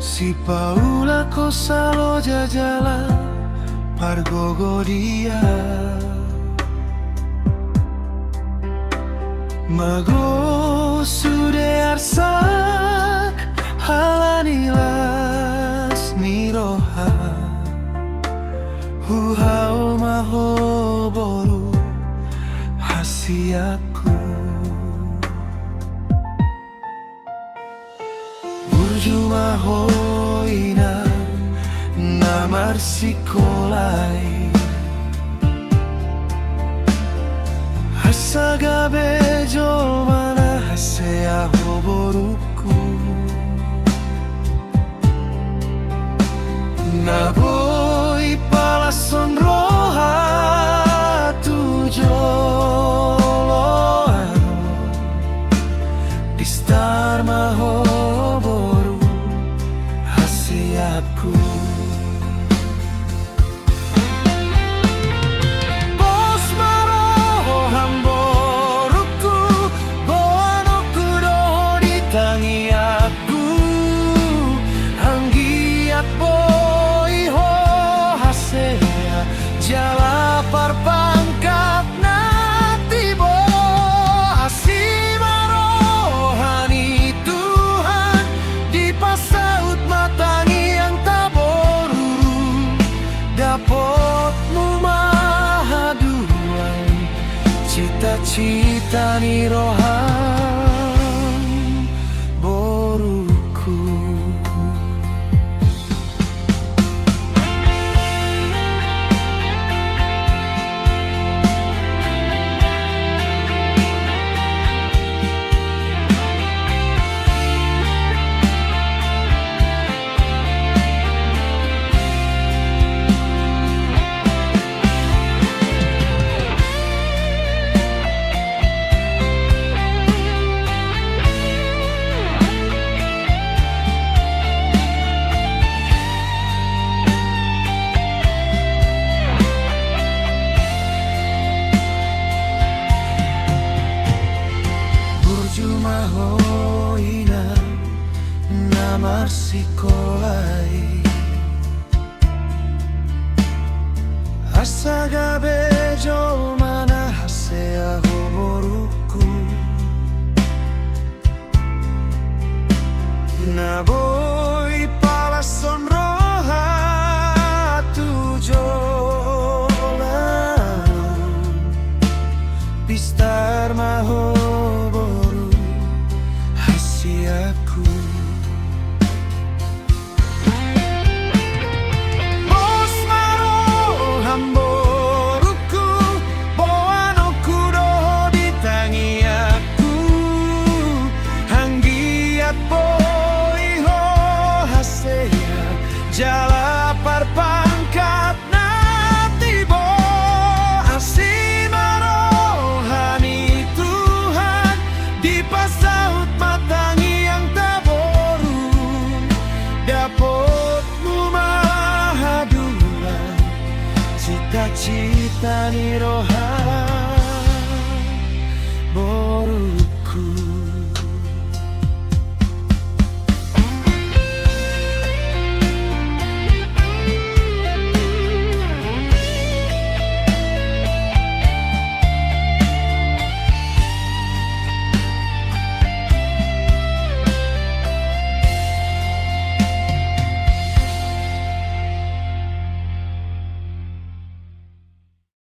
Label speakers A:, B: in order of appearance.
A: Si Paula cosa lo jajala pargogo dia Mago sude arsak halanilas niroha Huhao maho boru hasiaku Burjuma hoina namar sikolai Hasaga bejo mana hasea hoboruku Naboi palason roha tujoloan Distar mahoboru hasiaku Jalapar pangkat natibo Asima rohani Tuhan Dipasaut matangi yang taboru Dapotmu mahaduan Cita-cita ni rohan boruku Cuma hoina namar sikolai Asaga bejo mana hasea hoboruku Naboi palason roha tujolan Pistar maho aku Bos maro hamboruku Boano kudo ditangi aku Hanggiat boiho hasea Jalapar pangkat natibo Asima rohani Tuhan Dipasaut matangi yang taboru Dapotmu mahaduan Cita-cita ni rohani